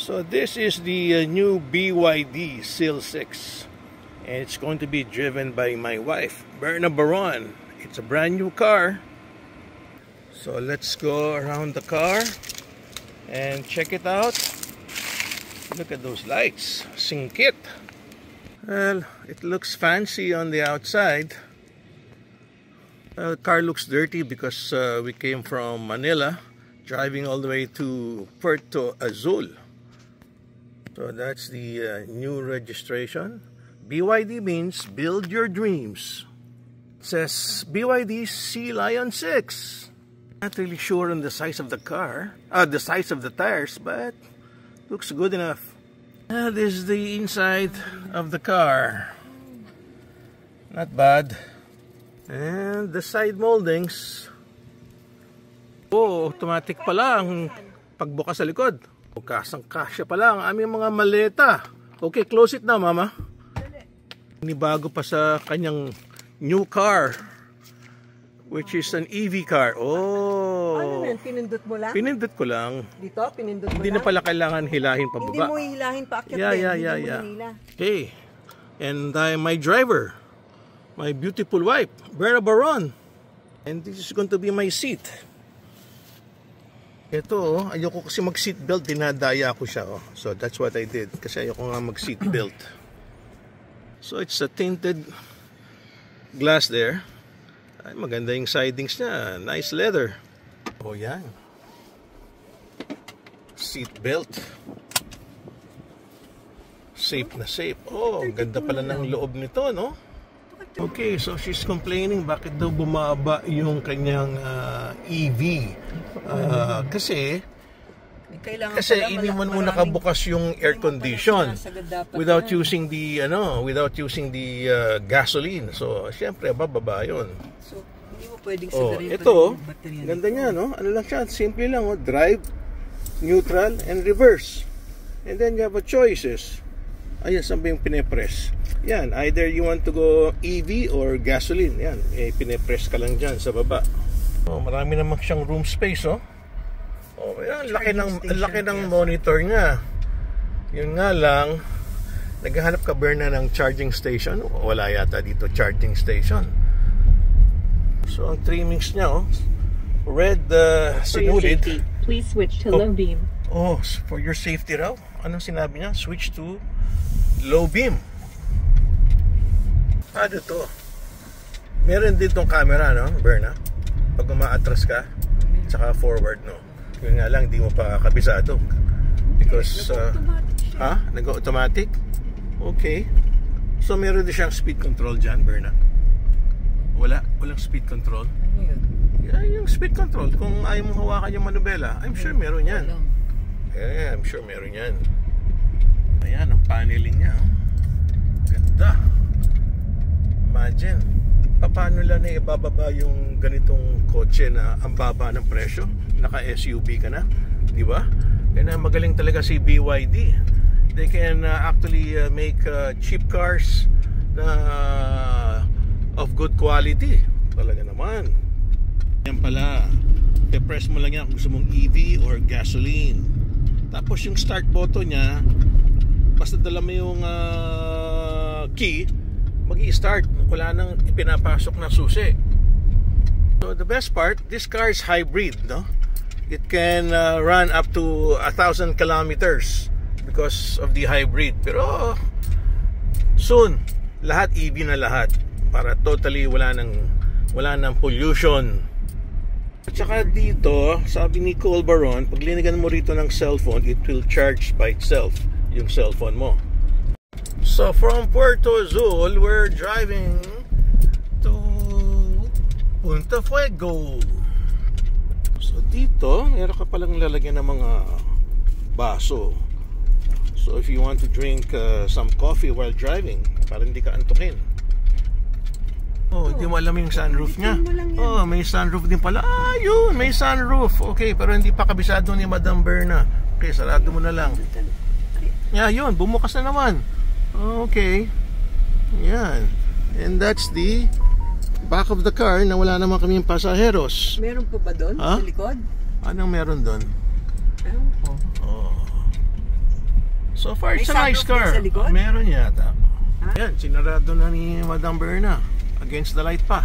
So this is the new BYD Seal 6, and it's going to be driven by my wife, Berna Baron. It's a brand new car. So let's go around the car and check it out. Look at those lights, singkit. Well, it looks fancy on the outside. The car looks dirty because we came from Manila, driving all the way to Puerto Azul. So that's the new registration. BYD means build your dreams. It says BYD Sea Lion 6. Not really sure on the size of the car, the size of the tires, but looks good enough. This is the inside of the car. Not bad. And the side moldings. Oh, automatic pala ang pagbukas sa likod. Kasang-kasya pala ang aming mga maleta. Okay, close it na, mama. Inibago pa sa kanyang new car, which is an EV car. Oh. Ano yan? Pinindot mo lang? Pinindot ko lang. Dito? Pinindot mo Hindi lang? na pala kailangan hilahin pababa. Hindi mo hilahin pa akyat Yeah. Okay. And my driver, my beautiful wife, Berna Baron. And this is going to be my seat. Ito, ayoko kasi mag-seatbelt, dinadaya ko siya. So that's what I did. Kasi ayoko nga mag-seatbelt. So it's a tinted glass there. Ay, maganda yung sidings niya. Nice leather. Oh, yan. Seatbelt. Safe na safe. Oh, ganda pala ng loob nito, no? Okay, so she's complaining bakit daw bumaba yung kanyang EV. Kasi hindi mo nakabukas yung air condition without using the gasoline. So, syempre bababa 'yon. So, hindi mo pwedeng sagarin ito, ganda niya, no? Ano lang siya, simple lang, drive, neutral, and reverse. And then you have a choices. Ayan, saan ba yung pinepress? Yan, either you want to go EV or gasoline. Yan, pinepress ka lang dyan sa baba. Oh, marami naman siyang room space, oh. Oh, yan, laki ng monitor niya. Yun nga lang, naghahanap ka, Berna, ng charging station. Wala yata dito charging station. So, ang trimmings niya, oh, red sinulid. Please switch to low beam. Oh, for your safety raw. Anong sinabi niya? Switch to low beam. Ano to? Meron din tong camera, no, Berna? Pag umaatras ka, tsaka forward, no? Yun nga lang, di mo pa kabisado. Because, nag-automatic? Okay. So, meron din siyang speed control dyan, Berna? Walang speed control? Ano yun? Yeah, yung speed control. Kung ayaw mong hawakan yung manubela, I'm sure meron yan. Yeah, I'm sure meron yan. Ayan, ang paneling niya. Oh. Ganda. Imagine, paano lang na ibababa yung ganitong kotse na ang baba ng presyo? Naka-SUV ka na, di ba? Kaya magaling talaga si BYD. They can actually make cheap cars of good quality. Talaga naman. Yan pala, i-press mo lang yan kung gusto mong EV or gasoline. Tapos yung start button niya, basta dala mo yung key, mag-i-start. Wala nang ipinapasok na susi. So the best part, this car is hybrid, no? It can run up to 1,000 kilometers because of the hybrid. Pero soon, lahat EV na lahat para totally wala nang pollution. At saka dito, sabi ni Cole Baron, pag linigan mo rito ng cellphone, it will charge by itself yung cellphone mo. So from Puerto Azul, we're driving to Punta Fuego. So dito, meron ka palang lalagyan ng mga baso. So if you want to drink some coffee while driving, para hindi ka antukin. Oh, hindi mo alam yung sunroof niya. Oh, may sunroof din pala. Ah, yun, may sunroof. Okay, pero hindi pa kabisado ni Madam Berna. Okay, sarado mo na lang. Yeah, yun, bumukas na naman. Okay. Yan. And that's the back of the car na wala naman kaming pasaheros. Meron pa ba doon sa likod? Anong meron doon? Ewan ko. Oh. So far, it's a May nice sunroof din car. sa likod? Meron yata. Ha? Yan, sinarado na ni Madam Berna. Against the light pa.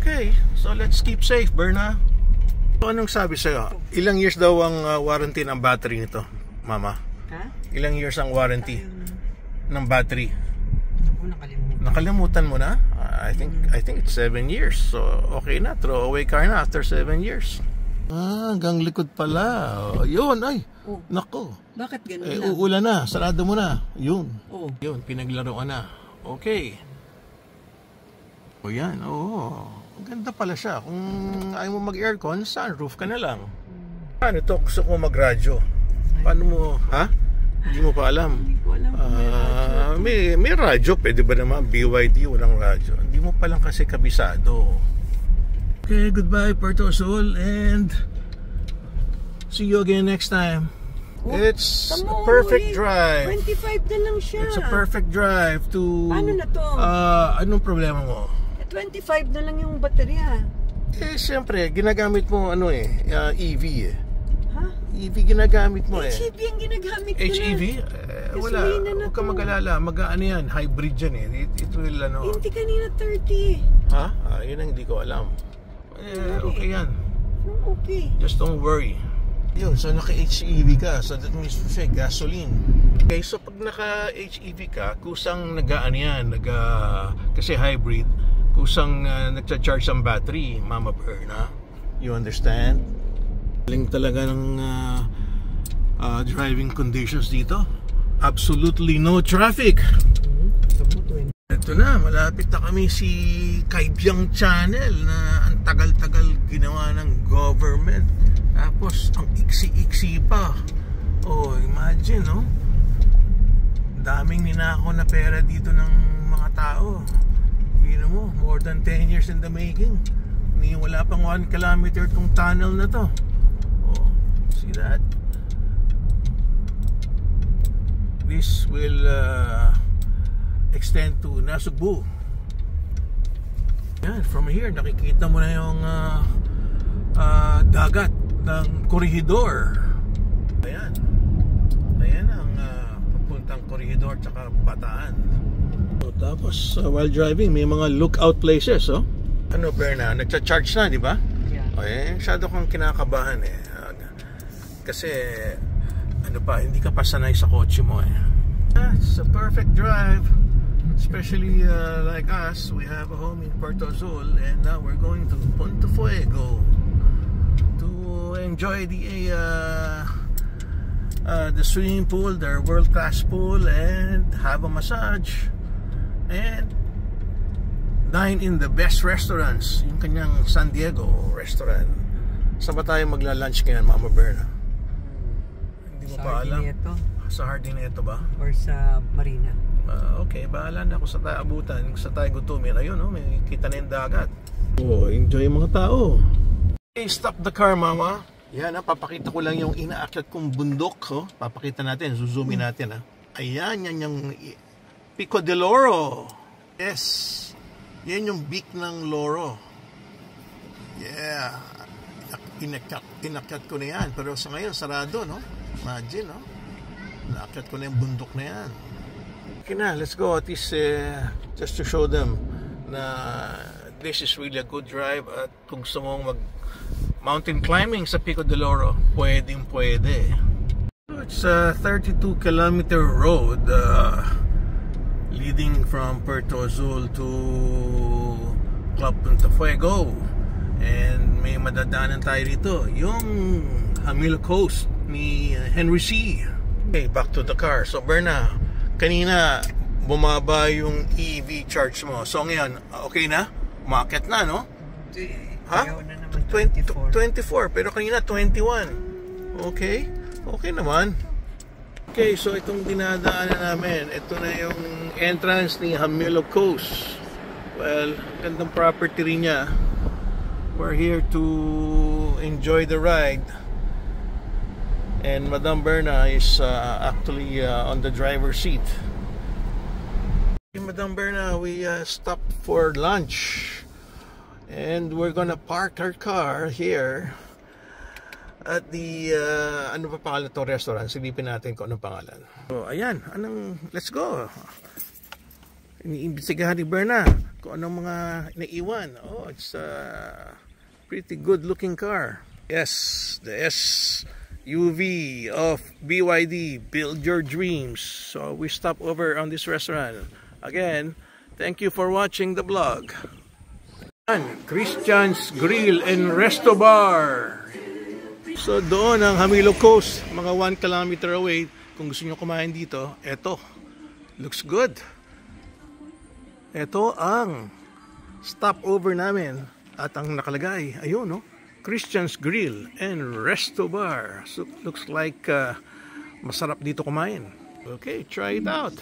Okay, so let's keep safe, Berna. So, anong sabi sa'yo? Ilang years daw ang warranty ng battery nito, Mama? Ha? Ilang years ang warranty ng battery? Ako, nakalimutan. Nakalimutan mo na? I think it's 7 years. So okay na, throw away car na after 7 years. Hanggang likod pala. Yun, ay. Oh. Nako. Bakit ganun lang? Uulan na, sarado mo na. Yun. Oh. Yun, pinaglaruan na. Okay. O yan, oo. Ganda pala siya. Kung ayaw mo mag-aircon, sunroof ka na lang. Paano ito? Gusto ko mag-radyo. Paano mo, ha? Hindi mo pa alam. Hindi ko alam. May radyo, pwede ba naman? BYD, walang radyo. Hindi mo pa lang kasi kabisado. Okay, goodbye Puerto Azul, and see you again next time. Oh, It's a perfect drive. 25 na lang siya. It's a perfect drive to... Paano na to? Anong problema mo? 25 na lang yung baterya. Siyempre, ginagamit mo EV eh. Ha? EV ginagamit mo HEV ang ginagamit ko HEV? Wala, Gasolina na huwag ka to. mag-alala. Mag-ano yan, hybrid yan eh. It will Hindi kanina 30. Ha? Yun ang hindi ko alam. Okay yan. Okay. Just don't worry. Yun, so naka-HEV ka. So that means to say, gasoline. Okay, so pag naka-HEV ka, kusang nag-ano yan, kasi hybrid, kusang nagcha-charge ang battery, Mama Berna. You understand? Galing talaga ng driving conditions dito. Absolutely no traffic. Ito na, malapit na kami si Kaibyang Channel na ang tagal-tagal ginawa ng government. Tapos ang iksi-iksi pa. Oh, imagine, no? Daming ninakaw na pera dito ng mga tao. You know, more than 10 years in the making. Wala pang 1 kilometer tong tunnel na to. Oh, see that? This will extend to Nasugbu. Yan, from here nakikita mo na yung dagat ng Corregidor. Ayan. Ayan ang papuntang Corregidor tsaka Bataan. So, tapos while driving may mga lookout places, oh. Ano, Berna, nagcha-charge na, di ba? Yeah. Masyado kang kinakabahan eh. Kasi ano pa, hindi ka pa sanay sa kotse mo eh. It's a perfect drive. Especially like us, we have a home in Puerto Azul, and now we're going to Punta Fuego to enjoy the swimming pool, their world-class pool, and have a massage and dine in the best restaurants, yung kanyang San Diego restaurant. Saan ba tayo magla-lunch ngayon, Mama Berna? Hindi mo pa alam? Sa Hardinetto ba? Or sa Marina? Okay, bahala na ako sa tayo abutan. Sa tayo gutumin. Ayun, oh, may kita na yung dagat. Oh, enjoy yung mga tao. Okay, stop the car, Mama. Yan, papakita ko lang yung inaakyat kong bundok. Oh. Papakita natin, zoomin natin. Ayan, yan yung Pico de Loro. Yes. Yan yung beak ng Loro. Yeah. Inakyat ko na yan. Pero sa ngayon, sarado, no? Imagine, no? Inaakyat ko na yung bundok na yan. Okay na, let's go. At least just to show them na this is really a good drive. At kung gusto mong mag mountain climbing sa Pico de Loro, pwedeng pwede. It's a 32 kilometer road leading from Puerto Azul to Club Punta Fuego. And may madadaanan tayo dito, yung Hamilo Coast ni Henry C. Okay, back to the car. So Berna, kanina bumaba yung EV charge mo. So ngayon, okay na? Umakyat na, no? Ha? 24, pero kanina 21. Okay? Okay naman. Okay, so itong dinadaanan namin, ito na yung entrance ni Hamilo Coast. Well, gandang property rin niya. We're here to enjoy the ride. And Madam Berna is actually on the driver's seat. Madam Berna, we stopped for lunch. And we're gonna park our car here at the ano pa pangalan to restaurant? Silipin natin kung anong pangalan. So ayan, let's go. Iniimbestigahan ni Berna kung anong mga naiwan. Oh, it's a pretty good looking car. Yes, the SUV of BYD, Build Your Dreams. So we stop over on this restaurant. Again, thank you for watching the vlog. Christian's Grill and Resto Bar. So doon ang Hamilo Coast, mga 1 kilometer away. Kung gusto nyo kumain dito, eto, looks good. Ito ang stopover namin at ang nakalagay, ayun no, Christian's Grill and Resto Bar. So looks like masarap dito kumain. Okay, try it out.